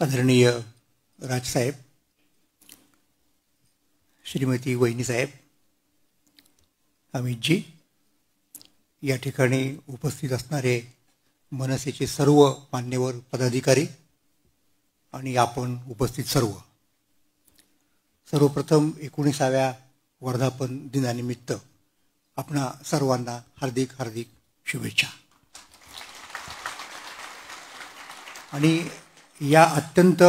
आदरणीय राजसाहेब, श्रीमती वहिनीसाहेब, अमितजी, या ठिकाणी उपस्थित असणारे मनसेचे सर्व मान्यवर पदाधिकारी आणि आपण उपस्थित सर्वप्रथम 19व्या वर्धापन दिनानिमित्त आपणा सर्वांना हार्दिक हार्दिक शुभेच्छा। आणि या अत्यंत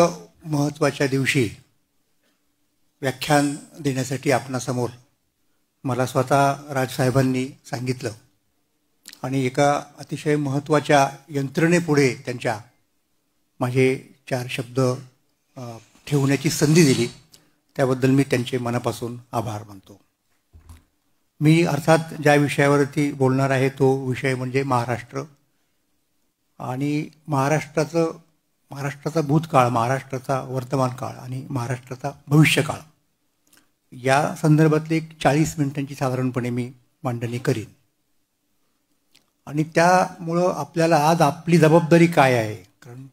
महत्त्वाच्या दिवशी व्याख्यान देण्यासाठी आपणासमोर मला स्वतः राजसाहेबांनी सांगितलं आणि एका अतिशय महत्त्वाच्या यंत्रणेपुढे त्यांच्या माझे 4 शब्द ठेवण्याची संधी दिली, त्याबद्दल मी त्यांचे मनापासून आभार मानतो। मी अर्थात ज्या विषयावरती बोलणार आहे तो विषय म्हणजे महाराष्ट्र आणि महाराष्ट्राचा भूतकाळ, महाराष्ट्राचा वर्तमान काळ आणि महाराष्ट्राचा भविष्यकाळ या संदर्भातली 40 मिनिटांची साधारणपणे मी मांडणी करीन। आणि त्यामुळं आपल्याला आज आपली जबाबदारी काय आहे, कारण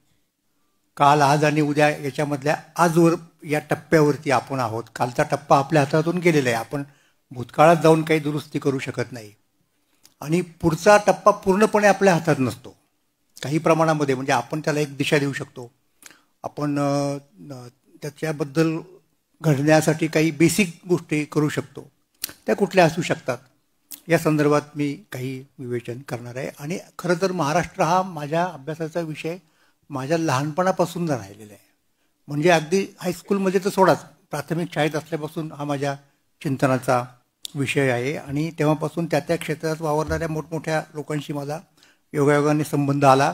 काल, आज आणि उद्या याच्यामधल्या आजवर या टप्प्यावरती आपण आहोत। कालचा टप्पा आपल्या हातातून गेलेला आहे, आपण भूतकाळात जाऊन काही दुरुस्ती करू शकत नाही आणि पुढचा टप्पा पूर्णपणे आपल्या हातात नसतो। काही प्रमाणामध्ये म्हणजे आपण त्याला एक दिशा देऊ शकतो, आपण त्याच्याबद्दल घडण्यासाठी काही बेसिक गोष्टी करू शकतो, त्या कुठल्या असू शकतात या संदर्भात मी काही विवेचन करणार आहे। आणि खरं तर महाराष्ट्र हा माझ्या अभ्यासाचा विषय माझ्या लहानपणापासून राहिलेला आहे, म्हणजे अगदी हायस्कूलमध्ये तर सोडाच, प्राथमिक शाळेत असल्यापासून हा माझ्या चिंतनाचा विषय आहे आणि तेव्हापासून त्या क्षेत्रात वावरणाऱ्या मोठमोठ्या लोकांशी माझा योगायोगाने संबंध आला,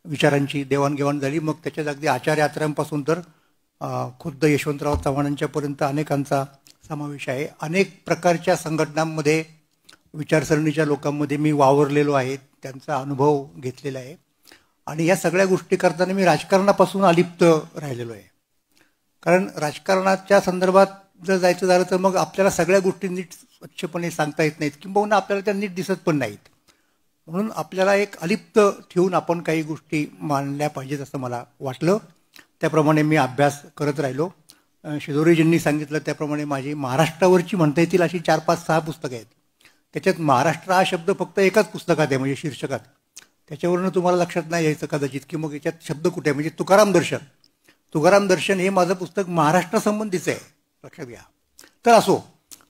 विचारांची देवाणघेवाण झाली। मग त्याच्यात अगदी आचार्य आत्र्यांपासून तर खुद्द यशवंतराव चव्हाणांच्यापर्यंत अनेकांचा समावेश आहे। अनेक प्रकारच्या संघटनांमध्ये, विचारसरणीच्या लोकांमध्ये मी वावरलेलो आहे, त्यांचा अनुभव घेतलेला आहे आणि या सगळ्या गोष्टी करताना मी राजकारणापासून अलिप्त राहिलेलो आहे। कारण राजकारणाच्या संदर्भात जर जायचं झालं तर मग आपल्याला सगळ्या गोष्टी नीट स्वच्छपणे सांगता येत नाहीत किंबहुना आपल्याला त्या नीट दिसत पण नाहीत, म्हणून आपल्याला एक अलिप्त ठेवून आपण काही गोष्टी मांडल्या पाहिजेत असं मला वाटलं। त्याप्रमाणे मी अभ्यास करत राहिलो। शिदोरीजींनी सांगितलं त्याप्रमाणे माझी महाराष्ट्रावरची म्हणता येतील अशी 4, 5, 6 पुस्तकं आहेत। त्याच्यात महाराष्ट्र हा शब्द फक्त एकाच पुस्तकात आहे, म्हणजे शीर्षकात, त्याच्यावरनं तुम्हाला लक्षात नाही यायचं कदाचित की मग याच्यात शब्द कुठे आहे, म्हणजे तुकाराम दर्शन हे माझं पुस्तक महाराष्ट्रासंबंधीचं आहे, लक्षात घ्या। तर असो,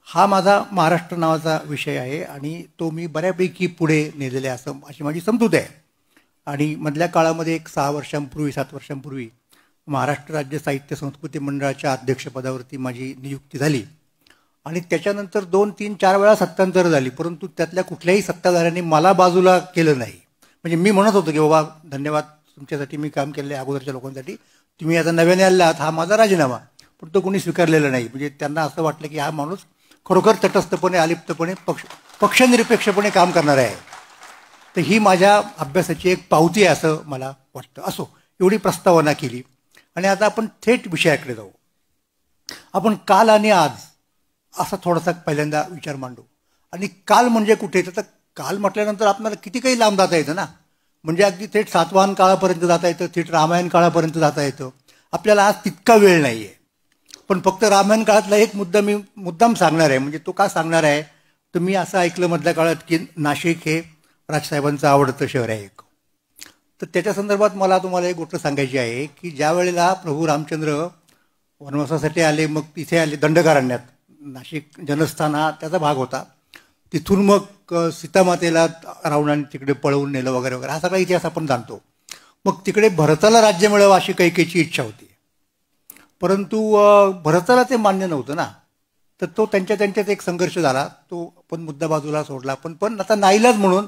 हा माझा महाराष्ट्र नावाचा विषय आहे आणि तो मी बऱ्यापैकी पुढे नेलेला आहे अशी माझी समजूत आहे। आणि मधल्या काळामध्ये एक 6 वर्षांपूर्वी 7 वर्षांपूर्वी महाराष्ट्र राज्य साहित्य संस्कृती मंडळाच्या अध्यक्षपदावरती माझी नियुक्ती झाली आणि त्याच्यानंतर 2, 3, 4 वेळा सत्तांतर झाली, परंतु त्यातल्या कुठल्याही सत्ताधाऱ्यांनी मला बाजूला केलं नाही। म्हणजे मी म्हणत होतो की बाबा धन्यवाद, तुमच्यासाठी मी काम केलं आहे, अगोदरच्या लोकांसाठी, तुम्ही आता नव्याने आले आहात, हा माझा राजीनामा, पण तो कोणी स्वीकारलेला नाही। म्हणजे त्यांना असं वाटलं की हा माणूस खरोखर तटस्थपणे, अलिप्तपणे, पक्षनिरपेक्षपणे काम करणार आहे। तर ही माझ्या अभ्यासाची एक पावती आहे असं मला वाटतं। असो, एवढी प्रस्तावना केली आणि आता आपण थेट विषयाकडे जाऊ। आपण काल आणि आज असा थोडासा पहिल्यांदा विचार मांडू। आणि काल म्हणजे कुठे, तर काल म्हटल्यानंतर आपल्याला किती काही लांब जाता येतं ना, म्हणजे अगदी थेट सातवाहन काळापर्यंत जाता येतं, थेट रामायण काळापर्यंत जाता येतं। आपल्याला आज तितका वेळ नाही आहे, पण फक्त रामायण काळातला एक मुद्दा मी मुद्दाम सांगणार आहे। म्हणजे तो का सांगणार आहे, तर मी असं ऐकलं मधल्या काळात की नाशिक हे राजसाहेबांचं आवडतं शहर आहे एक। तर त्याच्या संदर्भात मला तुम्हाला एक गोष्ट सांगायची आहे की ज्या वेळेला प्रभू रामचंद्र वनवासासाठी आले, मग तिथे आले दंडकारण्यात, नाशिक जनस्थान हा त्याचा भाग होता, तिथून मग सीतामातेला रावणाने तिकडे पळवून नेलं वगैरे वगैरे, हा सगळा इतिहास आपण जाणतो। मग तिकडे भरताला राज्य मिळावं अशी कैकेयीची इच्छा होती, परंतु भरताला ते मान्य नव्हतं ना, तर तो त्यांच्यात एक संघर्ष झाला, तो पण मुद्दा बाजूला सोडला, पण आता नाईलाज म्हणून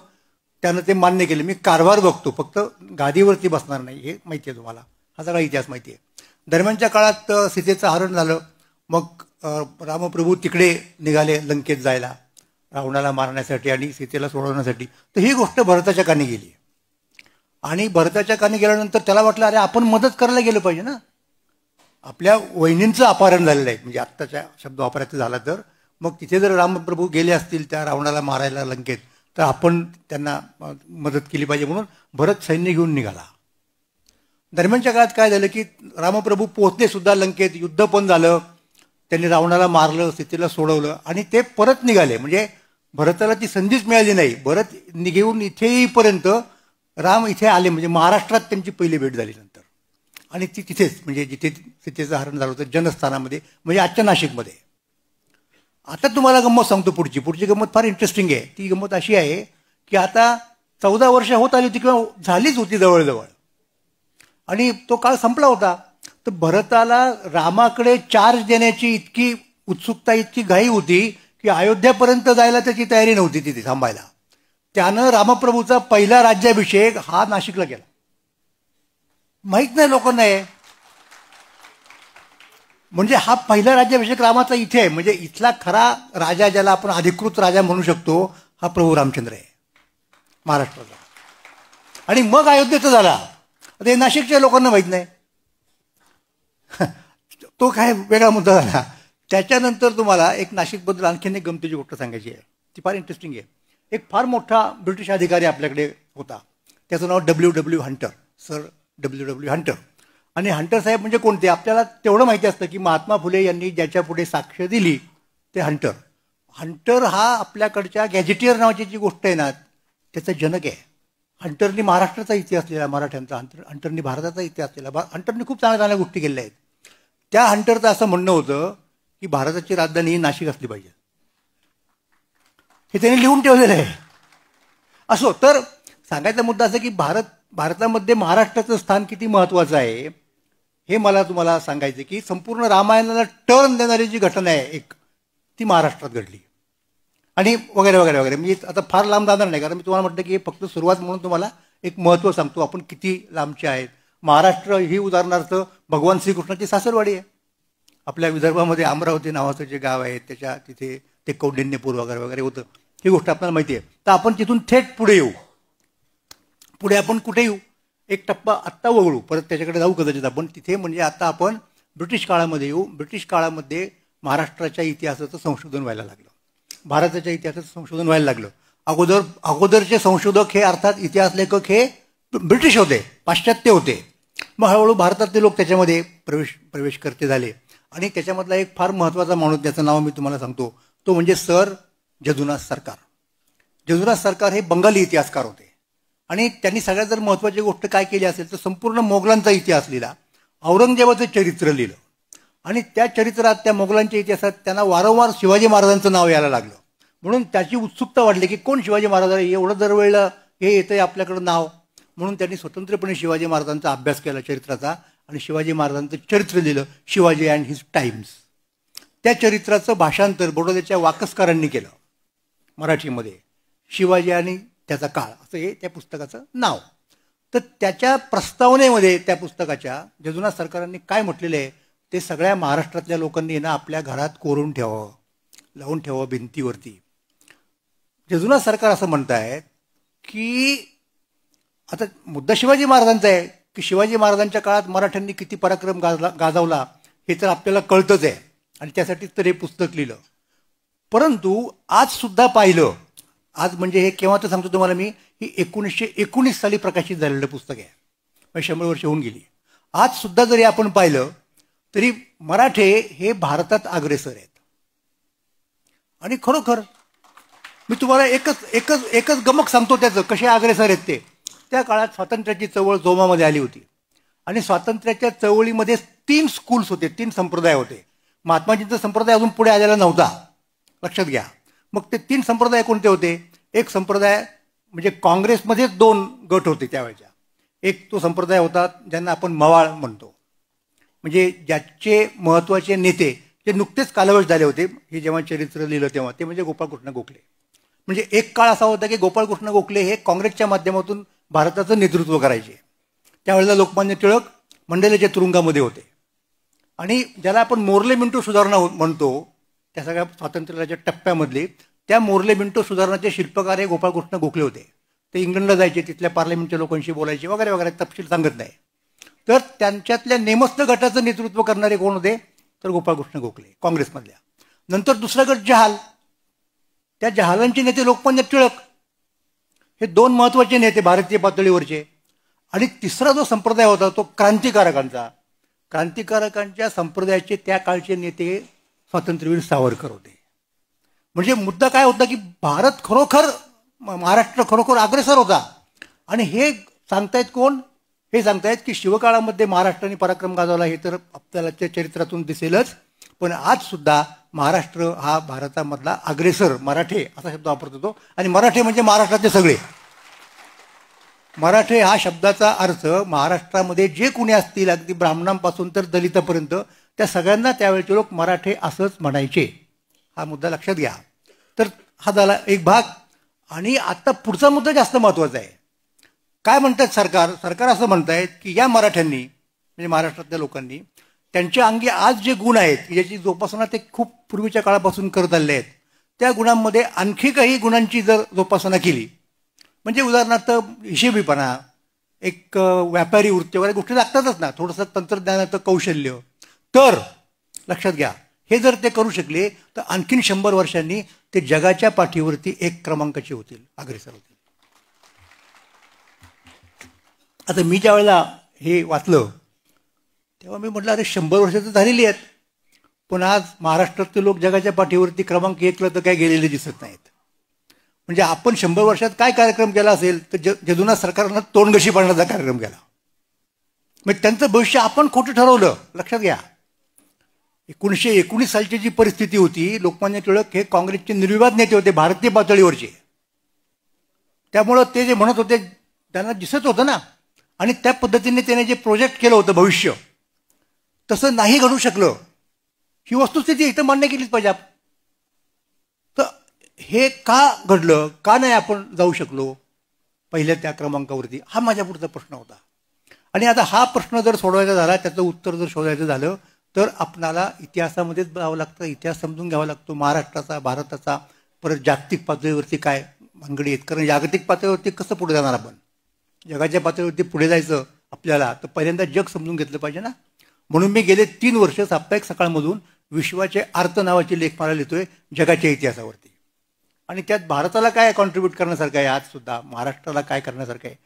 त्यानं ते मान्य केले। मी कारभार बघतो, फक्त गादीवरती बसणार नाही, हे माहिती आहे तुम्हाला, हा सगळा इतिहास माहिती आहे। दरम्यानच्या काळात सीतेचं हरण झालं, मग रामप्रभू तिकडे निघाले लंकेत जायला रावणाला मारण्यासाठी आणि सीतेला सोडवण्यासाठी। तर ही गोष्ट भरताच्या कानी गेली आणि भरताच्या कानी गेल्यानंतर त्याला वाटलं अरे आपण मदत करायला गेलं पाहिजे ना, आपल्या वहिनींचं अपहरण झालेलं आहे, म्हणजे आत्ताच्या शब्द वापरायचं झाला तर, मग तिथे जर रामप्रभू गेले असतील त्या रावणाला मारायला लंकेत, तर आपण त्यांना मदत केली पाहिजे, म्हणून भरत सैन्य घेऊन निघाला। दरम्यानच्या काळात काय झालं की रामप्रभू पोहोचले सुद्धा लंकेत, युद्ध पण झालं, त्यांनी रावणाला मारलं, सीतेला सोडवलं आणि ते परत निघाले. म्हणजे भरताला ती संधीच मिळाली नाही. भरत निघेऊन इथे येईपर्यंत राम इथे आले, म्हणजे महाराष्ट्रात त्यांची पहिली भेट झाली नंतर. आणि ती तिथेच, म्हणजे जिथे सीतेचं हरण झालं होतं जनस्थानामध्ये, म्हणजे आजच्या नाशिकमध्ये. आता तुम्हाला गंमत सांगतो, पुढची गंमत फार इंटरेस्टिंग आहे. ती गंमत अशी आहे की आता 14 वर्ष होत आली होती किंवा झालीच होती जवळजवळ, आणि तो काळ संपला होता. तर भरताला रामाकडे चार्ज देण्याची इतकी उत्सुकता, इतकी घाई होती की अयोध्यापर्यंत जायला त्याची तयारी नव्हती तिथे थांबायला. त्यानं रामप्रभूचा पहिला राज्याभिषेक हा नाशिकला केला. माहीत नाही लोकांना आहे. म्हणजे हा पहिला राज्याभिषेक रामाचा इथे आहे. म्हणजे इथला खरा राजा, ज्याला आपण अधिकृत राजा म्हणू शकतो, हा प्रभू रामचंद्र आहे महाराष्ट्राचा. आणि मग अयोध्येचा झाला. ते नाशिकच्या लोकांना माहीत नाही. तो काय वेगळा मुद्दा झाला. त्याच्यानंतर तुम्हाला एक नाशिकबद्दल आणखीन एक गमतीची गोष्ट सांगायची आहे. ती फार इंटरेस्टिंग आहे. एक फार मोठा ब्रिटिश अधिकारी आपल्याकडे होता. त्याचं नाव W.W. Hunter, sir W.W. Hunter. आणि हंटर साहेब म्हणजे कोणते, आपल्याला तेवढं माहिती असतं की महात्मा फुले यांनी ज्याच्या पुढे साक्ष दिली ते हंटर. हंटर हा आपल्याकडच्या गॅझेटियर नावाची जी गोष्ट आहे ना, त्याचा जनक आहे. हंटरनी महाराष्ट्राचा इतिहास लिहिला, मराठ्यांचा. हंटरनी भारताचा इतिहास लिहिला. हंटरनी खूप चांगल्या चांगल्या गोष्टी केल्या आहेत. त्या हंटरचं असं म्हणणं होतं की भारताची राजधानी ही नाशिक असली पाहिजे. हे त्यांनी लिहून ठेवलेलं आहे. असो, तर सांगायचा मुद्दा असा की भारतामध्ये महाराष्ट्राचं स्थान किती महत्त्वाचं आहे हे मला तुम्हाला सांगायचं की संपूर्ण रामायणाला टर्न देणारी जी घटना आहे एक, ती महाराष्ट्रात घडली. आणि वगैरे वगैरे वगैरे. मी आता फार लांब जाणार नाही, कारण मी तुम्हाला म्हटलं की हे फक्त सुरुवात म्हणून तुम्हाला एक महत्त्व सांगतो आपण किती लांबचे आहेत. महाराष्ट्र ही उदाहरणार्थ भगवान श्रीकृष्णाची सासरवाडी आहे. आपल्या विदर्भामध्ये अमरावती नावाचं जे गाव आहे त्याच्या तिथे ते कौंडिण्यपूर वगैरे वगैरे होतं. ही गोष्ट आपल्याला माहिती आहे. तर आपण तिथून थेट पुढे येऊ. पुढे आपण कुठे येऊ, एक टप्पा आत्ता वगळू, परत त्याच्याकडे जाऊ कदाचित आपण तिथे. म्हणजे आता आपण ब्रिटिश काळामध्ये येऊ. ब्रिटिश काळामध्ये महाराष्ट्राच्या इतिहासाचं संशोधन व्हायला लागलं, भारताच्या इतिहासाचं संशोधन व्हायला लागलं. अगोदरचे संशोधक हे अर्थात इतिहास लेखक हे ब्रिटिश होते, पाश्चात्य होते. मग हळूहळू भारतातले लोक त्याच्यामध्ये प्रवेश करते झाले. आणि त्याच्यामधला एक फार महत्त्वाचा माणूस, ज्याचं नाव मी तुम्हाला सांगतो, तो म्हणजे सर जदुनाथ सरकार. जदुनाथ सरकार हे बंगाली इतिहासकार होते. आणि त्यांनी सगळ्यात जर महत्त्वाची गोष्ट काय केली असेल तर संपूर्ण मोगलांचा इतिहास लिहिला, औरंगजेबाचं चरित्र लिहिलं. आणि त्या चरित्रात, त्या मोगलांच्या इतिहासात त्यांना वारंवार शिवाजी महाराजांचं नाव यायला लागलं. म्हणून त्याची उत्सुकता वाढली की कोण शिवाजी महाराज, एवढं दरवेळेला हे येतंय आपल्याकडं नाव. म्हणून त्यांनी स्वतंत्रपणे शिवाजी महाराजांचा अभ्यास केला चरित्राचा, आणि शिवाजी महाराजांचं चरित्र लिहिलं, शिवाजी अँड हिज टाइम्स. त्या चरित्राचं भाषांतर बडोद्याच्या वाकसकारांनी केलं मराठीमध्ये, शिवाजी आणि त्याचा काळ असं हे त्या पुस्तकाचं नाव. तर त्याच्या प्रस्तावनेमध्ये त्या पुस्तकाच्या जदुनाथ सरकारांनी काय म्हटलेलं आहे ते सगळ्या महाराष्ट्रातल्या लोकांनी ना आपल्या घरात कोरून ठेवावं, लावून ठेवावं भिंतीवरती. जदुनाथ सरकार असं म्हणतायत की आता मुद्दा शिवाजी महाराजांचा आहे की शिवाजी महाराजांच्या काळात मराठ्यांनी किती पराक्रम गाजवला हे तर आपल्याला कळतच आहे, आणि त्यासाठीच तर हे पुस्तक लिहिलं. परंतु आज सुद्धा पाहिलं, आज म्हणजे हे केव्हा तर सांगतो तुम्हाला मी, ही 1919 साली प्रकाशित झालेलं पुस्तक आहे, म्हणजे 100 वर्ष होऊन गेली. आज सुद्धा जरी आपण पाहिलं तरी मराठे हे भारतात अग्रेसर आहेत. आणि खरोखर मी तुम्हाला एकच गमक सांगतो त्याचं, कसे अग्रेसर आहेत ते. त्या काळात स्वातंत्र्याची चळवळ जोमामध्ये आली होती, आणि स्वातंत्र्याच्या चळवळीमध्ये 3 स्कूल्स होते, 3 संप्रदाय होते. महात्माजींचा संप्रदाय अजून पुढे आलेला नव्हता, लक्षात घ्या. मग ते 3 संप्रदाय कोणते होते? एक संप्रदाय म्हणजे काँग्रेसमध्येच 2 गट होते त्यावेळेच्या. एक तो संप्रदाय होता ज्यांना आपण मवाळ म्हणतो, म्हणजे ज्याचे महत्त्वाचे नेते जे नुकतेच कालवश झाले होते, हे जेव्हा चरित्र लिहिलं तेव्हा, ते म्हणजे गोपाळकृष्ण गोखले. म्हणजे एक काळ असा होता की गोपाळकृष्ण गोखले हे काँग्रेसच्या माध्यमातून भारताचं नेतृत्व करायचे. त्यावेळेला लोकमान्य टिळक मंडेलेच्या तुरुंगामध्ये होते. आणि ज्याला आपण मोर्ले मिंटो सुधारणा म्हणतो, त्या सगळ्या स्वातंत्र्याच्या टप्प्यामधले त्या मोर्ले मिंटो सुधारणाचे शिल्पकार हे गोपाळकृष्ण गोखले होते. ते इंग्लंडला जायचे, तिथल्या पार्लमेंटच्या लोकांशी बोलायचे वगैरे वगैरे, तपशील सांगत नाही. तर त्यांच्यातल्या नेमस्त गटाचं नेतृत्व करणारे कोण होते तर गोपाळकृष्ण गोखले काँग्रेसमधल्या. नंतर दुसरा गट जहाल, त्या जहालांचे नेते लोकमान्य टिळक, हे 2 महत्त्वाचे नेते भारतीय पातळीवरचे. आणि तिसरा जो संप्रदाय होता तो क्रांतिकारकांच्या संप्रदायाचे त्या काळचे नेते स्वातंत्र्यवीर सावरकर होते. म्हणजे मुद्दा काय होता की भारत खरोखर, महाराष्ट्र खरोखर अग्रेसर होता. आणि हे सांगतायत कोण? हे सांगतायत की शिवकाळामध्ये महाराष्ट्राने पराक्रम गाजवला, हे तर आपल्याला त्या चरित्रातून दिसेलच. पण आज सुद्धा महाराष्ट्र हा भारतामधला अग्रेसर, मराठे असा शब्द वापरत होतो. आणि मराठे म्हणजे महाराष्ट्रातले सगळे. मराठे हा शब्दाचा अर्थ महाराष्ट्रामध्ये जे कुणी असतील, अगदी ब्राह्मणांपासून तर दलितापर्यंत, त्या सगळ्यांना त्यावेळेचे लोक मराठे असंच म्हणायचे. हा मुद्दा लक्षात घ्या. तर हा झाला एक भाग. आणि आता पुढचा मुद्दा जास्त महत्त्वाचा आहे. काय म्हणतात सरकार असं म्हणतायत की या मराठ्यांनी, म्हणजे महाराष्ट्रातल्या लोकांनी, त्यांच्या अंगी आज जे गुण आहेत ज्याची जोपासना ते खूप पूर्वीच्या काळापासून करत आलेले आहेत, त्या गुणांमध्ये आणखी काही गुणांची जर जोपासना केली, म्हणजे उदाहरणार्थ हिशेबीपणा, एक व्यापारी वृत्ती वगैरे गोष्टी लागतातच ना, थोडंसं तंत्रज्ञानाचं कौशल्य, तर लक्षात घ्या हे जर ते करू शकले तर आणखीन 100 वर्षांनी ते जगाच्या पाठीवरती एक क्रमांकाचे होतील, अग्रेसर होतील. आता मी ज्या वेळेला हे वाचलं तेव्हा मी म्हटलं अरे 100 वर्ष तर झालेली आहेत, पण आज महाराष्ट्रातले लोक जगाच्या पाठीवरती क्रमांक 1ला तर काय गेलेले दिसत नाहीत. म्हणजे आपण 100 वर्षात काय कार्यक्रम केला असेल तर जदुनाथ सरकारनं तोंडघशी पाडण्याचा कार्यक्रम केला. म्हणजे त्यांचं भविष्य आपण खोटं ठरवलं. लक्षात घ्या 1919 सालची जी परिस्थिती होती, लोकमान्य टिळक हे काँग्रेसचे निर्विवाद नेते होते भारतीय पातळीवरचे. त्यामुळं ते जे म्हणत होते त्यांना दिसत होतं ना. आणि त्या पद्धतीने त्याने जे प्रोजेक्ट केलं होतं भविष्य, तसं नाही घडू शकलं. ही वस्तुस्थिती इथं मान्य केलीच पाहिजे. तर हे का घडलं, का नाही आपण जाऊ शकलो पहिल्या त्या क्रमांकावरती, हा माझ्या पुढचा प्रश्न होता. आणि आता हा प्रश्न जर सोडवायचा झाला, त्याचं उत्तर जर शोधायचं झालं तर आपणाला इतिहासामध्येच जावं लागतं. इतिहास समजून घ्यावा लागतो महाराष्ट्राचा, भारताचा. परत जागतिक पातळीवरती काय भानगडी आहेत, कारण जागतिक पातळीवरती कसं पुढे जाणार आपण, जगाच्या पातळीवरती पुढे जायचं आपल्याला तर पहिल्यांदा जग समजून घेतलं पाहिजे ना. म्हणून मी गेले 3 वर्ष साप्ताहिक सकाळमधून विश्वाचे अर्थ नावाची लेखमाला लिहितोय जगाच्या इतिहासावरती. आणि त्यात भारताला काय कॉन्ट्रीब्यूट करण्यासारखं आहे, आज सुद्धा महाराष्ट्राला काय करण्यासारखं आहे,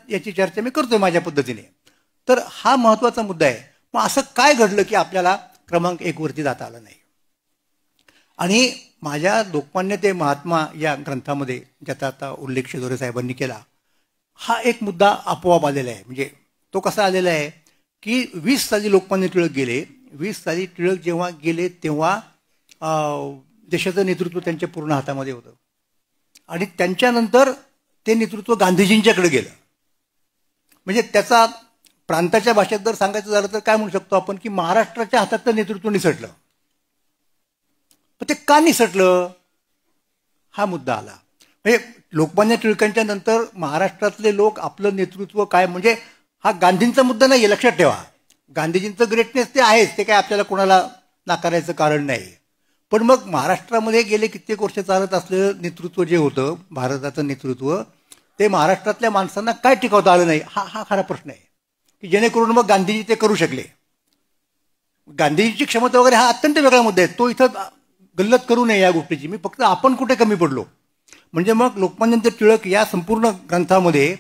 याची चर्चा मी करतोय माझ्या पद्धतीने. तर हा महत्त्वाचा मुद्दा आहे. मग असं काय घडलं की आपल्याला क्रमांक 1 वरती जाता आलं नाही. आणि माझ्या लोकमान्य ते महात्मा या ग्रंथामध्ये ज्याचा आता उल्लेख शेजोरे साहेबांनी केला, हा एक मुद्दा आपोआप आलेला आहे. म्हणजे तो कसा आलेला आहे की 20 साली लोकमान्य टिळक गेले. 20 साली टिळक जेव्हा गेले तेव्हा देशाचं नेतृत्व त्यांच्या पूर्ण हातामध्ये होतं. आणि त्यांच्यानंतर ते नेतृत्व गांधीजींच्याकडे गेलं. म्हणजे त्याचा प्रांताच्या भाषेत जर सांगायचं झालं तर काय म्हणू शकतो आपण की महाराष्ट्राच्या हातातलं नेतृत्व निसटलं. पण ते का निसटलं हा मुद्दा आला. म्हणजे लोकमान्य टिळकांच्या नंतर महाराष्ट्रातले लोक आपलं नेतृत्व काय, म्हणजे हा गांधींचा मुद्दा नाही आहे, लक्षात ठेवा. गांधीजींचं ग्रेटनेस ते आहेच, ते काय आपल्याला कोणाला नाकारायचं कारण नाही. पण मग महाराष्ट्रामध्ये गेले कित्येक वर्ष चालत असलेलं नेतृत्व जे होतं भारताचं नेतृत्व, ते महाराष्ट्रातल्या माणसांना काय टिकवता आलं नाही, हा खरा प्रश्न आहे. की जेणेकरून मग गांधीजी ते करू शकले. गांधीजीची क्षमता वगैरे हा अत्यंत वेगळा मुद्दा आहे, तो इथं गल्लत करू नये या गोष्टीची. मी फक्त आपण कुठे कमी पडलो. म्हणजे मग लोकमान्य टिळक या संपूर्ण ग्रंथामध्ये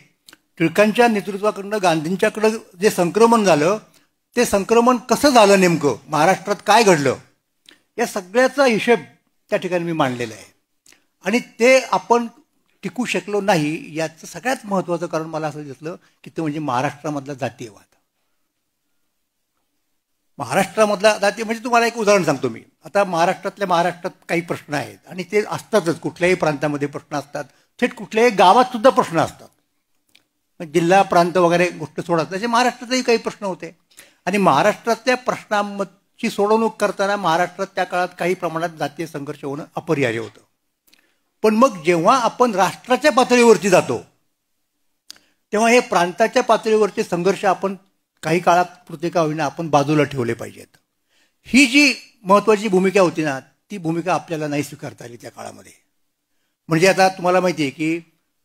टिळकांच्या नेतृत्वाकडनं गांधींच्याकडं जे संक्रमण झालं, ते संक्रमण कसं झालं, नेमकं महाराष्ट्रात काय घडलं, या सगळ्याचा हिशेब त्या ठिकाणी मी मांडलेला आहे. आणि ते आपण टिकू शकलो नाही याचं सगळ्यात महत्त्वाचं कारण मला असं दिसलं की ते म्हणजे महाराष्ट्रामधला जातीयवाद. महाराष्ट्रामधला जातीय म्हणजे तुम्हाला एक उदाहरण सांगतो मी. आता महाराष्ट्रात काही प्रश्न आहेत आणि ते असतातच, कुठल्याही प्रांतामध्ये प्रश्न असतात, थेट कुठल्याही गावात सुद्धा प्रश्न असतात. जिल्हा प्रांत वगैरे गोष्ट सोडत, तसे महाराष्ट्रातही काही प्रश्न होते. आणि महाराष्ट्रातल्या प्रश्नांची सोडवणूक करताना महाराष्ट्रात त्या काळात काही प्रमाणात जातीय संघर्ष होणं अपरिहार्य होतं. पण मग जेव्हा आपण राष्ट्राच्या पातळीवरती जातो तेव्हा हे प्रांताच्या पातळीवरचे संघर्ष आपण काही काळात पुरते का होईना आपण बाजूला ठेवले पाहिजेत. ही जी महत्त्वाची भूमिका होती ना, ती भूमिका आपल्याला नाही स्वीकारता आली त्या काळामध्ये. म्हणजे आता तुम्हाला माहिती आहे की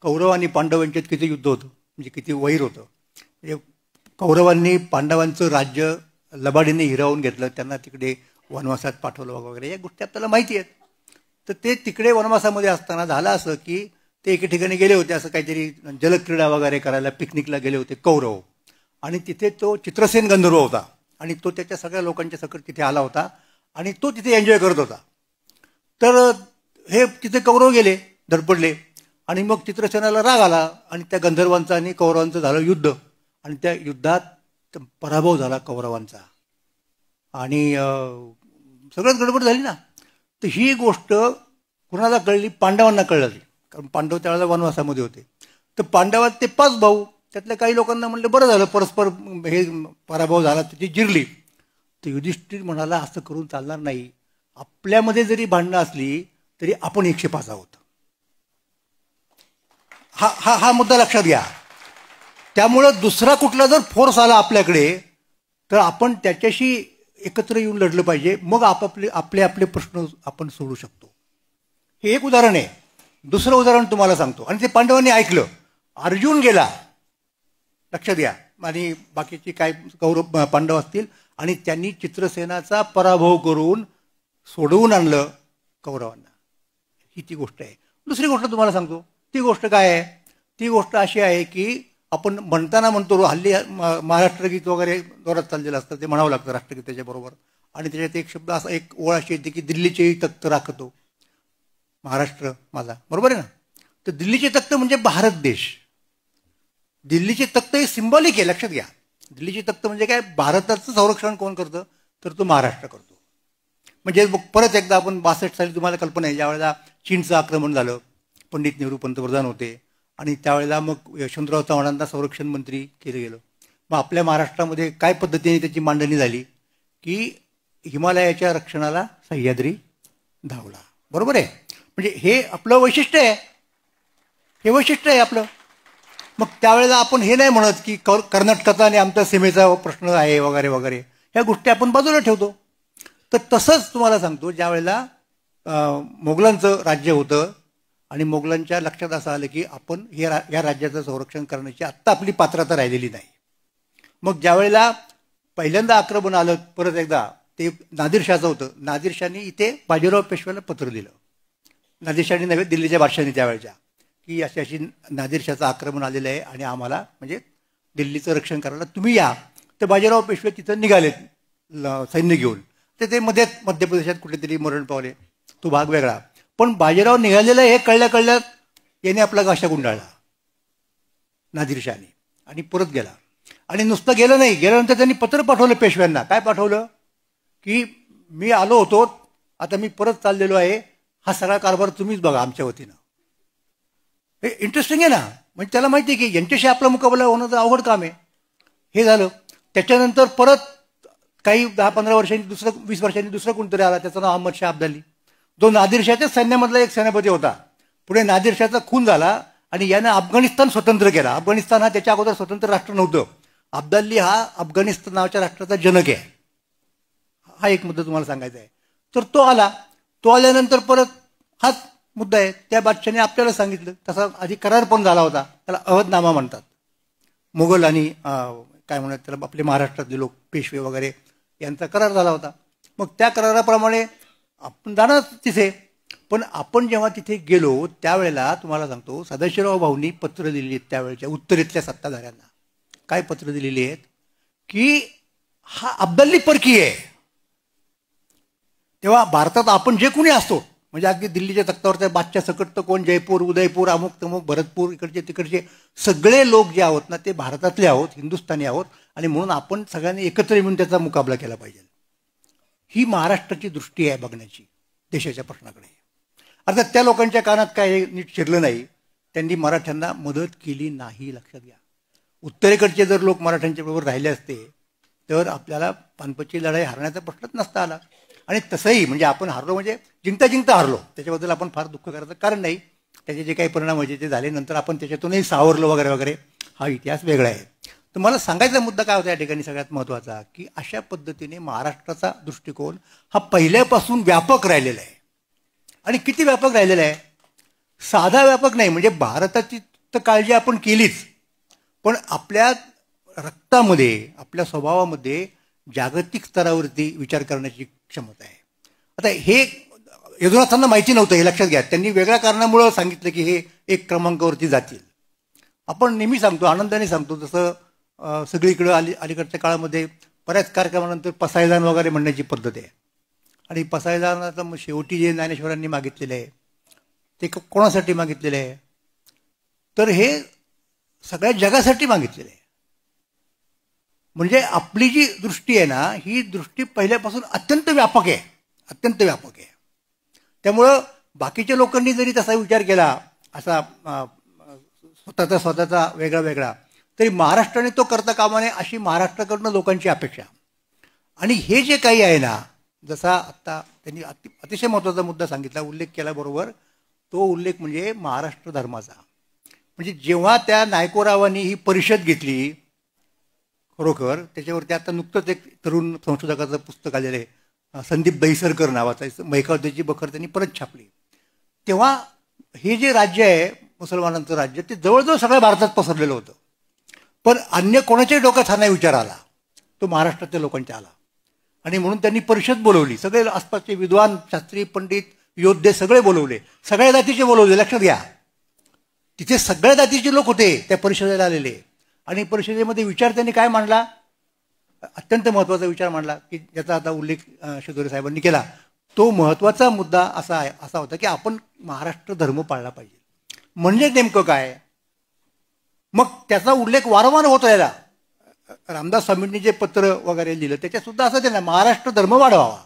कौरव आणि पांडव यांच्यात किती युद्ध होतं, म्हणजे किती वैर होतं. म्हणजे कौरवांनी पांडवांचं राज्य लबाडीने हिरावून घेतलं, त्यांना तिकडे वनवासात पाठवलं वगैरे, या गोष्टी आपल्याला माहिती आहेत. तर ते तिकडे वनवासामध्ये असताना झालं असं की ते एके ठिकाणी गेले होते, असं काहीतरी जलक्रीडा वगैरे करायला पिकनिकला गेले होते कौरव. आणि तिथे तो चित्रसेन गंधर्व होता आणि तो त्याच्या सगळ्या लोकांच्या सकट तिथे आला होता आणि तो तिथे एन्जॉय करत होता. तर हे तिथे कौरव गेले, धडपडले आणि मग चित्रसेनाला राग आला आणि त्या गंधर्वांचं आणि कौरवांचं झालं युद्ध आणि त्या युद्धात पराभव झाला कौरवांचा आणि सगळंच गडबड झाली ना. तर ही गोष्ट कुणाला कळली? पांडवांना कळली, कारण पांडव त्यावेळेला वनवासामध्ये होते. तर पांडवात ते 5 भाऊ, त्यातल्या काही लोकांना म्हणलं बरं झालं परस्पर हे पराभव झाला, त्याची जिरली. तर युधिष्ठिर म्हणाला असं करून चालणार नाही, आपल्यामध्ये जरी भांडणं असली तरी आपण 105 आहोत. हा हा हा मुद्दा लक्षात घ्या. त्यामुळं दुसरा कुठला जर फोर्स आला आपल्याकडे तर आपण त्याच्याशी एकत्र येऊन लढलं पाहिजे, मग आपले आपले प्रश्न आपण सोडू शकतो. हे एक उदाहरण आहे. दुसरं उदाहरण तुम्हाला सांगतो, आणि ते पांडवांनी ऐकलं. अर्जुन गेला, लक्षात घ्या, आणि बाकीची काय कौरव पांडव असतील, आणि त्यांनी चित्रसेनाचा पराभव करून सोडवून आणलं कौरवांना. ही ती गोष्ट आहे. दुसरी गोष्ट तुम्हाला सांगतो. ती गोष्ट काय आहे? ती गोष्ट अशी आहे की आपण म्हणताना म्हणतो हल्ली महाराष्ट्रगीत वगैरे जोरात चाललेलं असतं, ते म्हणावं लागतं राष्ट्रगीताच्या बरोबर. आणि त्याच्यात एक शब्द असा, एक ओळ अशी येते की दिल्लीचेही तख्त राखतो महाराष्ट्र माझा, बरोबर आहे ना. तर दिल्लीचे तख्त म्हणजे भारत देश. दिल्लीचे तख्त हे सिंबॉलिक आहे, लक्षात घ्या. दिल्लीचे तख्त म्हणजे काय? भारताचं संरक्षण कोण करतं? तर तो महाराष्ट्र करतो. म्हणजे परत एकदा आपण 62 साली तुम्हाला कल्पना आहे, ज्यावेळेला चीनचं आक्रमण झालं, पंडित नेहरू पंतप्रधान होते आणि त्यावेळेला मग यशवंतराव चव्हाणांना संरक्षण मंत्री केलं गेलं. मग आपल्या महाराष्ट्रामध्ये काय पद्धतीने त्याची मांडणी झाली की हिमालयाच्या रक्षणाला सह्याद्री धावला, बरोबर आहे. म्हणजे हे आपलं वैशिष्ट्य आहे, हे वैशिष्ट्य आहे आपलं. मग त्यावेळेला आपण हे नाही म्हणत की कर्नाटकाचा आणि आमचा सीमेचा प्रश्न आहे वगैरे वगैरे, ह्या गोष्टी आपण बाजूला ठेवतो. तर तसंच तुम्हाला सांगतो, ज्या वेळेला मोगलांचं राज्य होतं आणि मोगलांच्या लक्षात असं आलं की आपण या राज्याचं संरक्षण करण्याची आत्ता आपली पात्रता राहिलेली नाही. मग ज्या वेळेला पहिल्यांदा आक्रमण आलं परत एकदा, ते नादिरशाहचं होतं. नादिरशाहनी इथे बाजीराव पेशव्याला पत्र दिलं, नादिरशाहनी नव्हे, दिल्लीच्या बादशाहनी त्यावेळेच्या, की अशी अशी नादिरशाहचं आक्रमण आलेलं आहे आणि आम्हाला म्हणजे दिल्लीचं रक्षण करायला तुम्ही या. तर बाजीराव पेशवे तिथं निघाले सैन्य घेऊन. तर ते मध्य प्रदेशात कुठेतरी मरण पावले, तो भाग वेगळा. पण बाजीराव निघालेला हे कळल्या याने आपला गाशा गुंडाळला नादिरशाहने आणि परत गेला. आणि नुसतं गेलं नाही, गेल्यानंतर त्यांनी पत्र पाठवलं पेशव्यांना. काय पाठवलं? की मी आलो होतो, आता मी परत चाललेलो आहे, हा सगळा कारभार तुम्हीच बघा आमच्या वतीनं. हे इंटरेस्टिंग आहे ना. म्हणजे त्याला माहिती आहे की यांच्याशी आपला मुकाबला होणं तर अवघड काम आहे. हे झालं. त्याच्यानंतर परत काही 10-15 वर्षांनी 20 वर्षांनी दुसरं कोणतरी आला, त्याचं नाव अहमद शाह अब्दाली, जो नादिरशाहच्या सैन्यामधला एक सेनापती होता. पुढे नादिरशाहचा खून झाला आणि यानं अफगाणिस्तान स्वतंत्र केला. अफगाणिस्तान हा त्याच्या अगोदर स्वतंत्र राष्ट्र नव्हतं. अब्दाली हा अफगाणिस्तान नावाच्या राष्ट्राचा जनक आहे. हा एक मुद्दा तुम्हाला सांगायचा आहे. तर तो आला, तो आल्यानंतर परत हाच मुद्दा आहे. त्या बादशाने आपल्याला सांगितलं, तसा आधी करार पण झाला होता, त्याला अहदनामा म्हणतात. मुघल आणि काय म्हणतात त्याला, आपले महाराष्ट्रातले लोक पेशवे वगैरे यांचा करार झाला होता. मग त्या कराराप्रमाणे आपण जाणार तिथे. पण आपण जेव्हा तिथे गेलो त्यावेळेला तुम्हाला सांगतो, सदाशिवराव भाऊंनी पत्र दिलेली आहेत त्यावेळेच्या उत्तरेतल्या सत्ताधाऱ्यांना. काय पत्र दिलेली आहेत? की हा अब्दाली परकी आहे. तेव्हा भारतात आपण जे कोणी असतो, म्हणजे अगदी दिल्लीच्या तख्तावरच्या बादशाह सकट तर कोण, जयपूर, उदयपूर, अमुक तमुक, भरतपूर, इकडचे तिकडचे सगळे लोक जे आहोत ना, ते भारतातले आहोत, हिंदुस्थानी आहोत. आणि म्हणून आपण सगळ्यांनी एकत्र येऊन त्याचा मुकाबला केला पाहिजे. ही महाराष्ट्राची दृष्टी आहे बघण्याची देशाच्या प्रश्नाकडे. अर्थात त्या लोकांच्या कानात काय नीट शिरलं नाही, त्यांनी मराठ्यांना मदत केली नाही, लक्षात घ्या. उत्तरेकडचे जर लोक मराठ्यांच्या बरोबर राहिले असते तर आपल्याला पानिपतची लढाई हरण्याचा प्रश्नच नसता आला. आणि तसंही म्हणजे आपण हारलो म्हणजे जिंकता जिंकता हारलो, त्याच्याबद्दल आपण फार दुःख करायचं कारण नाही. त्याचे जे काही परिणाम व्हायचे ते झाले, नंतर आपण त्याच्यातूनही सावरलो वगैरे वगैरे, हा इतिहास वेगळा आहे. तर मला सांगायचा मुद्दा काय होता या ठिकाणी सगळ्यात महत्त्वाचा, की अशा पद्धतीने महाराष्ट्राचा दृष्टिकोन हा पहिल्यापासून व्यापक राहिलेला आहे. आणि किती व्यापक राहिलेला आहे? साधा व्यापक नाही, म्हणजे भारताची तर काळजी आपण केलीच, पण आपल्या रक्तामध्ये, आपल्या स्वभावामध्ये जागतिक स्तरावरती विचार करण्याची क्षमता आहे. आता हे यदुनाथांना माहिती नव्हतं, हे लक्षात घ्या. त्यांनी वेगळ्या कारणामुळं सांगितलं की हे एक क्रमांकावरती जातील. आपण नेहमी सांगतो, आनंदाने सांगतो, जसं सगळीकडं अलीकडच्या काळामध्ये बऱ्याच कार्यक्रमानंतर पसायदान वगैरे म्हणण्याची पद्धत आहे. आणि पसायदानाचं मग शेवटी जे ज्ञानेश्वरांनी मागितलेलं आहे ते कोणासाठी मागितलेलं आहे, तर हे सगळ्या जगासाठी मागितलेलं आहे. म्हणजे आपली जी दृष्टी आहे ना, ही दृष्टी पहिल्यापासून अत्यंत व्यापक आहे, अत्यंत व्यापक आहे. त्यामुळं बाकीच्या लोकांनी जरी तसा विचार केला, असा स्वतःचा वेगळा वेगळा, तरी महाराष्ट्राने तो करता कामा नये अशी महाराष्ट्राकडनं लोकांची अपेक्षा. आणि हे जे काही आहे ना, जसा आत्ता त्यांनी अतिशय महत्त्वाचा मुद्दा सांगितला, उल्लेख केला बरोबर, तो उल्लेख म्हणजे महाराष्ट्र धर्माचा. म्हणजे जेव्हा त्या नायकोरावांनी ही परिषद घेतली, खरोखर त्याच्यावरती आता नुकतंच एक तरुण संशोधकाचं पुस्तक आलेलं आहे, संदीप दहिसरकर नावाचं, मैकावतीची बखर त्यांनी परत छापली. तेव्हा हे जे राज्य आहे मुसलमानांचं राज्य, ते जवळजवळ सगळ्या भारतात पसरलेलं होतं. पण अन्य कोणाच्याही डोक्यात हा नाही विचार आला, तो महाराष्ट्रातल्या लोकांच्या आला. आणि म्हणून त्यांनी परिषद बोलवली, सगळे आसपासचे विद्वान, शास्त्री, पंडित, योद्धे सगळे बोलवले, सगळ्या जातीचे बोलवले. लक्षात घ्या, तिथे सगळ्या जातीचे लोक होते त्या परिषदेला आलेले. आणि परिषदेमध्ये विचार त्यांनी काय मांडला, अत्यंत महत्त्वाचा विचार मांडला, की ज्याचा आता उल्लेख शिदोरे साहेबांनी केला. तो महत्त्वाचा मुद्दा असा होता की आपण महाराष्ट्र धर्म पाळला पाहिजे. म्हणजे नेमकं काय, मग त्याचा उल्लेख वारंवार होत राहिला. रामदास स्वामींनी जे पत्र वगैरे लिहिलं त्याच्यात सुद्धा असं त्यांना महाराष्ट्र धर्म वाढवावा.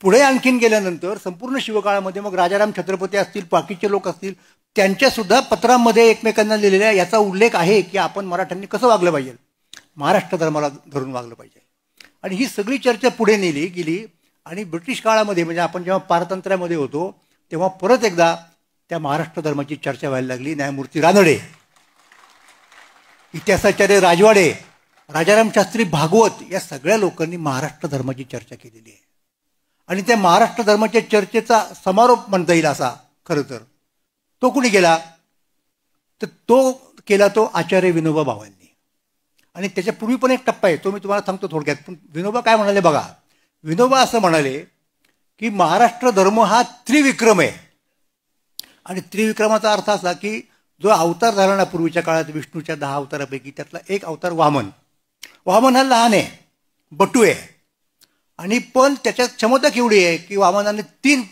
पुढे आणखीन गेल्यानंतर संपूर्ण शिवकाळामध्ये मग राजाराम छत्रपती असतील, बाकीचे लोक असतील, त्यांच्या सुद्धा पत्रांमध्ये एकमेकांना लिहिलेल्या याचा उल्लेख आहे की आपण मराठ्यांनी कसं वागलं पाहिजे, महाराष्ट्र धर्माला धरून वागलं पाहिजे. आणि ही सगळी चर्चा पुढे नेली गेली. आणि ब्रिटिश काळामध्ये, म्हणजे आपण जेव्हा पारतंत्र्यामध्ये होतो तेव्हा परत एकदा त्या महाराष्ट्र धर्माची चर्चा व्हायला लागली. न्यायमूर्ती रानडे, इतिहासाचार्य राजवाडे, राजाराम शास्त्री भागवत, या सगळ्या लोकांनी महाराष्ट्र धर्माची चर्चा केलेली आहे. आणि त्या महाराष्ट्र धर्माच्या चर्चेचा समारोप म्हणता येईल असा खरं तर तो कुणी केला, तर तो केला तो आचार्य विनोबा भावांनी. आणि त्याच्यापूर्वी पण एक टप्पा आहे, तो मी तुम्हाला सांगतो थोडक्यात. पण विनोबा काय म्हणाले बघा, विनोबा असं म्हणाले की महाराष्ट्र धर्म हा त्रिविक्रम आहे. आणि त्रिविक्रमाचा अर्थ असा की जो अवतार झाला ना पूर्वीच्या काळात, विष्णूच्या 10 अवतारापैकी त्यातला एक अवतार वामन. वामन हा लहान आहे, बटू आहे, आणि पण त्याच्यात क्षमता केवढी आहे की वामनाने 3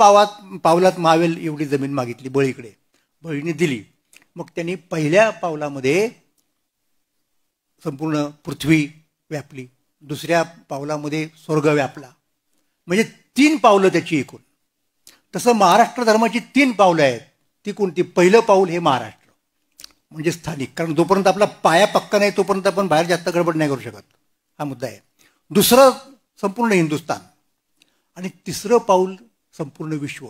पावलात मावेल एवढी जमीन मागितली बळीकडे, बळीने दिली. मग त्यांनी पहिल्या पावलामध्ये संपूर्ण पृथ्वी व्यापली, दुसऱ्या पावलामध्ये स्वर्ग व्यापला, म्हणजे 3 पावलं त्याची एकूण. तसं महाराष्ट्र धर्माची 3 पावलं आहेत. ती कोणती, पहिलं पाऊल हे महाराष्ट्र म्हणजे स्थानिक, कारण जोपर्यंत आपला पाया पक्का नाही तोपर्यंत आपण बाहेर जास्त गडबड नाही करू शकत, हा मुद्दा आहे. दुसरं संपूर्ण हिंदुस्थान, आणि तिसरं पाऊल संपूर्ण विश्व.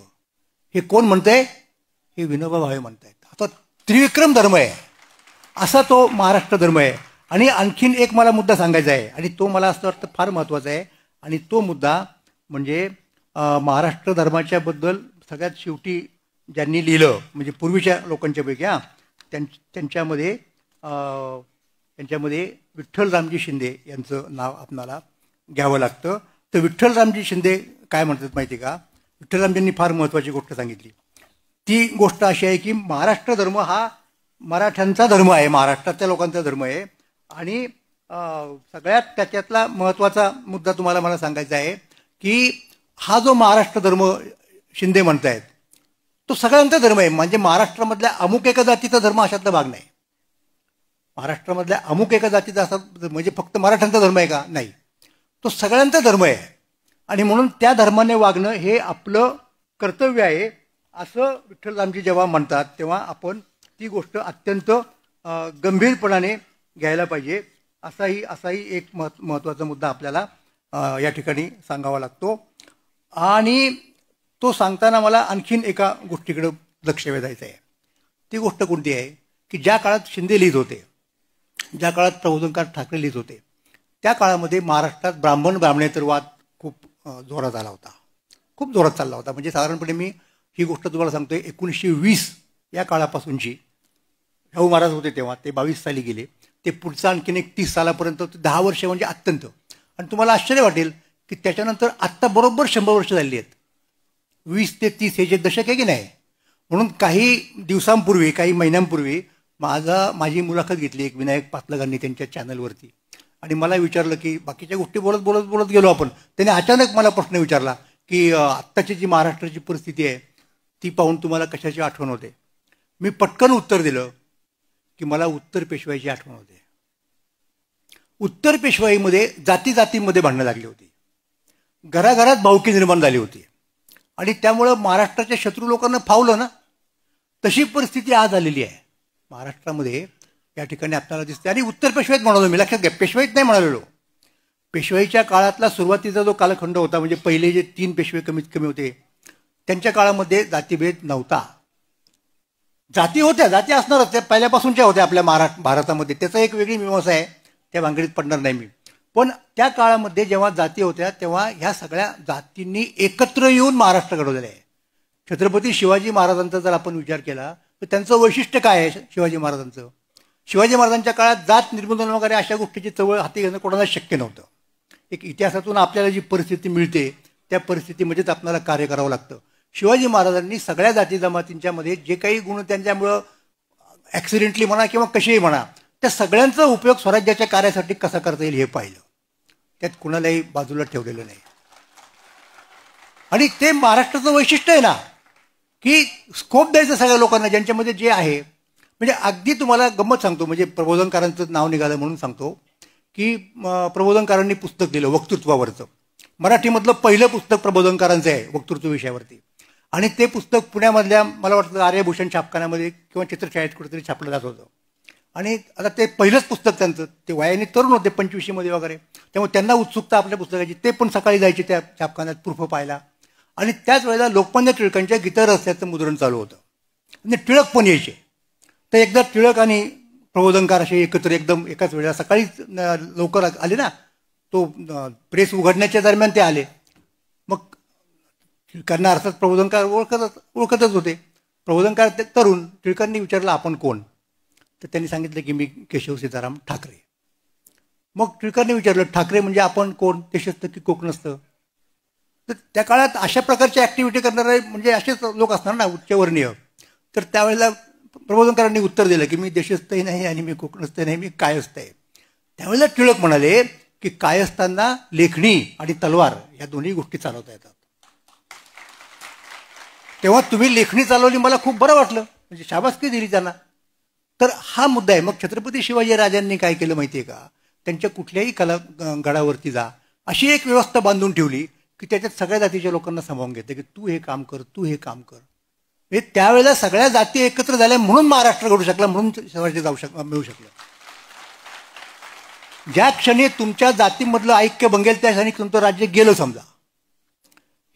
हे कोण म्हणतंय, हे विनोबा भावे म्हणतायत. आता त्रिविक्रम धर्म आहे असा तो महाराष्ट्र धर्म आहे. आणि आणखीन एक मला मुद्दा सांगायचा आहे, आणि तो मला असं वाटतं फार महत्त्वाचा आहे. आणि तो मुद्दा म्हणजे महाराष्ट्र धर्माच्या बद्दल सगळ्यात शेवटी ज्यांनी लिहिलं, म्हणजे पूर्वीच्या लोकांच्यापैकी त्यांच्यामध्ये विठ्ठलरामजी शिंदे यांचं नाव आपणाला घ्यावं लागतं. तर विठ्ठलरामजी शिंदे काय म्हणतात माहिती का, विठ्ठलरामजींनी फार महत्त्वाची गोष्ट सांगितली. ती गोष्ट अशी आहे की महाराष्ट्र धर्म हा मराठ्यांचा धर्म आहे, महाराष्ट्रातल्या लोकांचा धर्म आहे. आणि सगळ्यात त्याच्यातला महत्त्वाचा मुद्दा तुम्हाला मला सांगायचा आहे की हा जो महाराष्ट्र धर्म शिंदे म्हणतायत तो सगळ्यांचा धर्म आहे. म्हणजे महाराष्ट्रामधल्या अमुक एका जातीचा धर्म अशातला भाग नाही. महाराष्ट्रामधल्या अमुक एका जातीचा असा म्हणजे फक्त मराठ्यांचा धर्म आहे का, नाही, तो सगळ्यांचा धर्म आहे. आणि म्हणून त्या धर्माने वागणं हे आपलं कर्तव्य आहे असं विठ्ठलरामजी जेव्हा म्हणतात तेव्हा आपण ती गोष्ट अत्यंत गंभीरपणाने घ्यायला पाहिजे. असाही एक महत्त्वाचा मुद्दा आपल्याला या ठिकाणी सांगावा लागतो. आणि तो सांगताना मला आणखीन एका गोष्टीकडे लक्ष वेधायचं आहे. ती गोष्ट कोणती आहे की ज्या काळात शिंदे लिहित होते, ज्या काळात प्रबोधनकार ठाकरे लिहित होते, त्या काळामध्ये महाराष्ट्रात ब्राह्मणेतर वाद खूप जोरात आला होता, खूप जोरात चालला होता. म्हणजे साधारणपणे मी ही गोष्ट तुम्हाला सांगतोय 1920 या काळापासूनची. शाहू महाराज होते तेव्हा, ते 22 साली गेले, ते पुढचं आणखीन एक 30 सालापर्यंत 10 वर्ष म्हणजे अत्यंत. आणि तुम्हाला आश्चर्य वाटेल की त्याच्यानंतर आत्ता बरोबर 100 वर्ष झाली आहेत. 20 ते 30 हे जे दशक आहे की नाही, म्हणून काही दिवसांपूर्वी, काही महिन्यांपूर्वी माझी मुलाखत घेतली एक विनायक पातलगांनी त्यांच्या चॅनलवरती. आणि मला विचारलं की बाकीच्या गोष्टी बोलत बोलत बोलत गेलो आपण. त्याने अचानक मला प्रश्न विचारला की आत्ताची जी महाराष्ट्राची परिस्थिती आहे ती पाहून तुम्हाला कशाची आठवण होते. मी पटकन उत्तर दिलं की मला उत्तर पेशवाईची आठवण होते. उत्तर पेशवाईमध्ये जातीमध्ये भांडणं लागली होती, घराघरात भावकी निर्माण झाली होती आणि त्यामुळं महाराष्ट्राच्या शत्रू लोकांना फावलं ना. तशी परिस्थिती आज आलेली आहे महाराष्ट्रामध्ये. या ठिकाणी आपल्याला दिसते. आणि उत्तर पेशवाईत म्हणालो मी, लक्षात घ्या, पेशवाईत नाही म्हणालेलो. पेशवाईच्या काळातला सुरुवातीचा जो कालखंड होता, म्हणजे पहिले जे 3 पेशवे कमीत कमी होते, त्यांच्या काळामध्ये जातीभेद नव्हता. जाती होत्या, जाती असणारच, त्या पहिल्यापासूनच्या होत्या आपल्या भारतामध्ये. त्याचा एक वेगळी मीमांसा आहे, त्या भानगडीत पडणार नाही मी. पण त्या काळामध्ये जेव्हा जाती होत्या तेव्हा ह्या सगळ्या जातींनी एकत्र येऊन महाराष्ट्र घडवलेलं आहे. छत्रपती शिवाजी महाराजांचा जर आपण विचार केला तर त्यांचं वैशिष्ट्य काय आहे शिवाजी महाराजांचं? शिवाजी महाराजांच्या काळात जात निर्मूलन वगैरे अशा गोष्टीची चळवळ हाती घेणं कोणाला शक्य नव्हतं. एक इतिहासातून आपल्याला जी परिस्थिती मिळते त्या परिस्थितीमध्येच आपल्याला कार्य करावं लागतं. शिवाजी महाराजांनी सगळ्या जाती जमातींच्या मध्ये जे काही गुण त्यांच्यामुळं ॲक्सिडेंटली म्हणा किंवा कसेही म्हणा, त्या सगळ्यांचा उपयोग स्वराज्याच्या कार्यासाठी कसा करता येईल हे पाहिलं. त्यात कुणालाही बाजूला ठेवलेलं नाही. आणि ते महाराष्ट्राचं वैशिष्ट्य आहे ना, की स्कोप द्यायचं सगळ्या लोकांना ज्यांच्यामध्ये जे आहे. म्हणजे अगदी तुम्हाला गंमत सांगतो, म्हणजे प्रबोधनकारांचं नाव निघालं म्हणून सांगतो की प्रबोधनकारांनी पुस्तक दिलं वक्तृत्वावरचं. मराठीमधलं पहिलं पुस्तक प्रबोधनकारांचं आहे वक्तृत्व विषयावरती. आणि ते पुस्तक पुण्यामधल्या मला वाटतं आर्यभूषण छापखान्यामध्ये किंवा चित्रछायेत कुठेतरी छापलं जात होतं. आणि आता ते पहिलंच पुस्तक त्यांचं, ते वयाने तरुण होते 25मध्ये वगैरे, त्यामुळे त्यांना उत्सुकता आपल्या पुस्तकाची. ते पण सकाळी जायचे त्या छापखान्यात प्रूफ पाहायला. आणि त्याच वेळेला लोकमान्य टिळकांच्या गीता रहस्याचं मुद्रण चालू होतं आणि टिळक पण यायचे. तर एकदा टिळक आणि प्रबोधनकार असे एकत्र एकदम एकाच वेळेला सकाळीच लवकर आले ना, तो प्रेस उघडण्याच्या दरम्यान ते आले. मग टिळकांना अर्थात प्रबोधनकार ओळखतच होते. प्रबोधनकार ते तरुण. टिळकांनी विचारलं आपण कोण? तर त्यांनी सांगितलं की मी केशव सीताराम ठाकरे. मग टिळकांनी विचारलं ठाकरे म्हणजे आपण कोण? देशस्थ की कोकणस्थ? तर त्या काळात अशा प्रकारच्या ॲक्टिव्हिटी करणारे म्हणजे असेच लोक असणार ना, उच्चवर्णीय. तर त्यावेळेला प्रबोधनकारांनी उत्तर दिलं की मी देशस्थही नाही आणि मी कोकणस्थ नाही, मी कायस्थ आहे. त्यावेळेला टिळक म्हणाले की कायस्थांना लेखणी आणि तलवार या दोन्ही गोष्टी चालवता येतात. तेव्हा तुम्ही लेखणी चालवली, मला खूप बरं वाटलं, म्हणजे शाबासकी दिली त्यांना. तर हा मुद्दा आहे. मग छत्रपती शिवाजी राजांनी काय केलं माहिती आहे का? त्यांच्या कुठल्याही गडावरती जा, अशी एक व्यवस्था बांधून ठेवली की त्याच्यात सगळ्या जातीच्या लोकांना सामावून घेते की तू हे काम कर, तू हे काम कर. म्हणजे त्यावेळेला सगळ्या जाती एकत्र झाल्या म्हणून महाराष्ट्र घडू शकला, म्हणून स्वराज्य मिळू शकलं. ज्या क्षणी तुमच्या जातीमधलं ऐक्य बंगेल त्या क्षणी तुमचं राज्य गेलं समजा.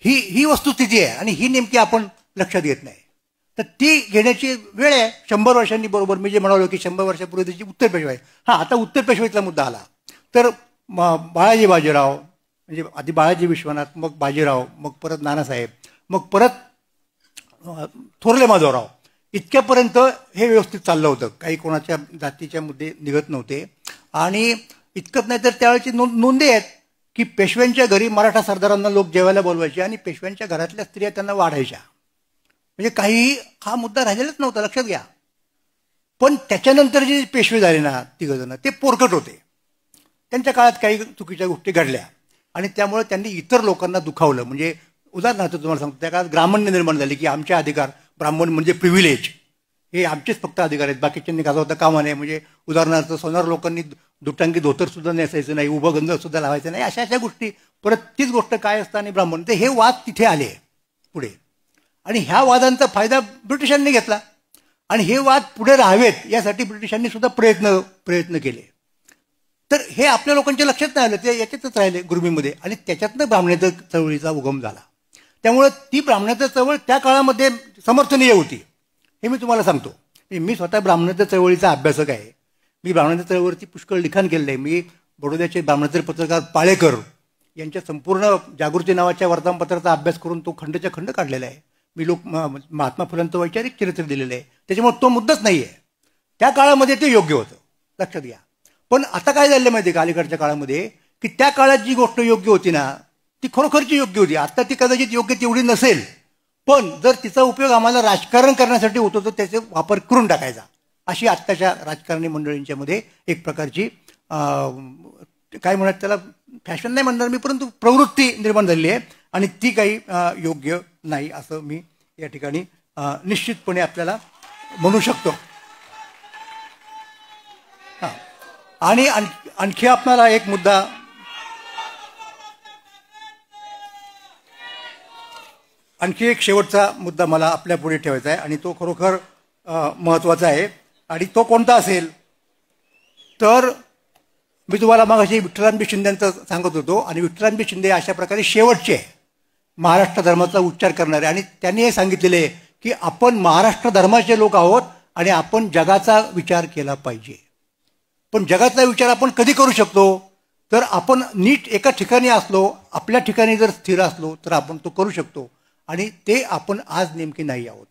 ही वस्तुस्थिती आहे आणि ही नेमकी आपण लक्षात घेत नाही. तर ती घेण्याची वेळ आहे 100 वर्षांनी. बरोबर मी जे म्हणालो की 100 वर्षापूर्वी त्याची उत्तर पेशवाई. हां, आता उत्तर पेशवाईचा मुद्दा आला तर बाळाजी बाजीराव, म्हणजे आधी बाळाजी विश्वनाथ, मग बाजीराव, मग परत नानासाहेब, मग परत थोरले माधवराव, इतक्यापर्यंत हे व्यवस्थित चाललं होतं. काही कोणाच्या जातीच्या मुद्दे निघत नव्हते. आणि इतकंच नाही तर त्यावेळेची नोंदी आहेत की पेशव्यांच्या घरी मराठा सरदारांना लोक जेवायला बोलवायचे आणि पेशव्यांच्या घरातल्या स्त्रिया त्यांना वाढायच्या. म्हणजे काहीही हा मुद्दा राहिलेलाच नव्हता, लक्षात घ्या. पण त्याच्यानंतर जे पेशवे झाले ना 3 जण, ते पोरकट होते. त्यांच्या काळात काही चुकीच्या गोष्टी घडल्या आणि त्यामुळे त्यांनी इतर लोकांना दुखावलं. म्हणजे उदाहरणार्थ तुम्हाला सांगतो, त्या काळात ग्रामण्य निर्माण झाली की आमचे अधिकार, ब्राह्मण म्हणजे प्रिव्हिलेज, हे आमचेच फक्त अधिकार आहेत, बाकीच्यांनी गाजवता कामा नये. म्हणजे उदाहरणार्थ सोनार लोकांनी दुटांगी धोतर सुद्धा नेसायचं नाही, उभं गंध सुद्धा लावायचं नाही, अशा गुष्टी. परत तीच गोष्ट काय असतं आणि ब्राह्मण, ते हे वाद तिथे आले पुढे. आणि ह्या वादांचा फायदा ब्रिटिशांनी घेतला आणि हे वाद पुढे राहावेत यासाठी ब्रिटिशांनी सुद्धा प्रयत्न केले. तर हे आपल्या लोकांच्या लक्षात नाही आलं, ते याच्यातच राहिले गुरमीमध्ये. आणि त्याच्यातनं ब्राह्मणेतर चळवळीचा उगम झाला. त्यामुळं ती ब्राह्मणेतर चळवळ त्या काळामध्ये समर्थनीय होती, हे मी तुम्हाला सांगतो. मी स्वतः ब्राह्मणेतर चळवळीचा अभ्यासक आहे. मी ब्राह्मणेतर चळवळीवरती पुष्कळ लिखाण केलेलं आहे. मी बडोद्याचे ब्राह्मणेतर पत्रकार पाळेकर यांच्या संपूर्ण जागृती नावाच्या वर्तमानपत्राचा अभ्यास करून तो खंडच्या खंड काढलेला आहे. मी महात्मा फुलांचं वैचारिक चरित्र दिलेलं आहे. त्याच्यामुळे तो मुद्दाच नाही आहे. त्या काळामध्ये ते योग्य होतं, लक्षात घ्या. पण आता काय झालं माहिती आहे का, अलीकडच्या काळामध्ये, की त्या काळात जी गोष्ट योग्य होती ना ती खरोखरची योग्य होती. आता ती कदाचित योग्य तेवढी नसेल, पण जर तिचा उपयोग आम्हाला राजकारण करण्यासाठी होतो तर त्याचा वापर करून टाकायचा, अशी आत्ताच्या राजकारणी मंडळींच्या मध्ये एक प्रकारची काय म्हणत त्याला फॅशन नाही म्हणणार मी, परंतु प्रवृत्ती निर्माण झालेली आहे आणि ती काही योग्य नाही असं मी या ठिकाणी निश्चितपणे आपल्याला म्हणू शकतो. आणि आणखी आपल्याला एक मुद्दा आणखी एक शेवटचा मुद्दा मला आपल्या पुढे ठेवायचा आहे आणि तो खरोखर महत्त्वाचा आहे. आणि तो कोणता असेल तर मी तुम्हाला मगाशी विठ्ठलांबी शिंदेंचं सांगत होतो आणि विठ्ठलांबी शिंदे अशा प्रकारे शेवटचे महाराष्ट्र धर्माचा उच्चार करणारे आणि त्यांनी हे सांगितलेले आहे की आपण महाराष्ट्र धर्माचे लोक आहोत आणि आपण जगाचा विचार केला पाहिजे. पण जगाचा विचार आपण कधी करू शकतो तर आपण नीट एका ठिकाणी असलो, आपल्या ठिकाणी जर स्थिर असलो तर आपण तो करू शकतो. आणि ते आपण आज नेमके नाही आहोत.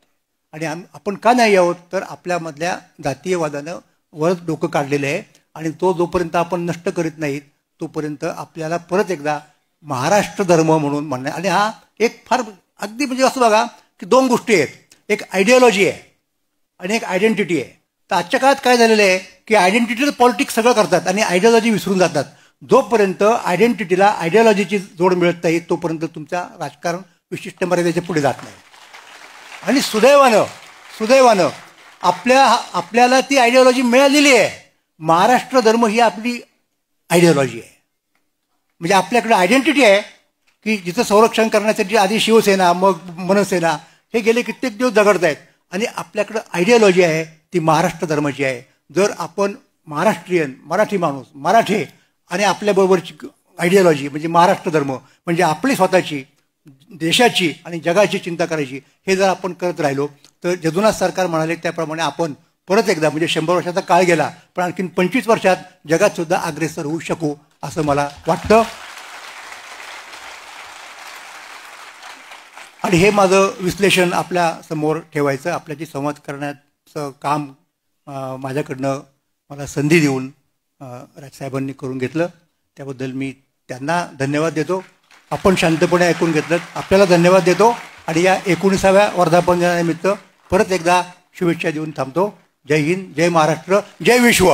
आणि आपण का नाही आहोत तर आपल्यामधल्या जातीयवादानं वर डोकं काढलेलं आहे आणि तो जोपर्यंत आपण नष्ट करीत नाहीत तोपर्यंत आपल्याला परत एकदा महाराष्ट्र धर्म म्हणून म्हणणं. आणि हा एक फार अगदी म्हणजे असं बघा की दोन गोष्टी आहेत, एक आयडिओलॉजी आहे आणि एक आयडेंटिटी आहे. तर आजच्या काळात काय झालेलं आहे की आयडेंटिटीला पॉलिटिक्स सगळं करतात आणि आयडिओलॉजी विसरून जातात. जोपर्यंत आयडेंटिटीला आयडिओलॉजीची जोड मिळत नाही तोपर्यंत तुमचा राजकारण विशिष्ट मर्यादेच्या पुढे जात नाही. आणि सुदैवानं आपल्याला ती आयडिओलॉजी मिळालेली आहे. महाराष्ट्र धर्म ही आपली आयडिओलॉजी आहे. म्हणजे आपल्याकडे आयडेंटिटी आहे की जिचं संरक्षण करण्यासाठी आधी शिवसेना मग मनसेना हे गेले कित्येक दिवस झगडत आहेत आणि आपल्याकडं आयडिओलॉजी आहे ती महाराष्ट्र धर्माची आहे. जर आपण महाराष्ट्रीयन मराठी माणूस मराठी आणि आपल्याबरोबरची आयडिओलॉजी म्हणजे महाराष्ट्र धर्म म्हणजे आपली स्वतःची देशाची आणि जगाची चिंता करायची हे जर आपण करत राहिलो तर यदुनाथ सरकार म्हणाले त्याप्रमाणे आपण परत एकदा म्हणजे 100 वर्षाचा काळ गेला पण आणखीन 25 वर्षात जगात सुद्धा अग्रेसर होऊ शकू असं मला वाटतं. आणि हे माझं विश्लेषण आपल्या समोर ठेवायचं, आपल्याशी संवाद करण्याचं काम माझ्याकडनं मला संधी देऊन राजसाहेबांनी करून घेतलं. त्याबद्दल मी त्यांना धन्यवाद देतो. आपण शांतपणे ऐकून घेतलं आपल्याला धन्यवाद देतो आणि या 19व्या वर्धापन दिनानिमित्त परत एकदा शुभेच्छा देऊन थांबतो. जय हिंद, जय महाराष्ट्र, जय विश्व.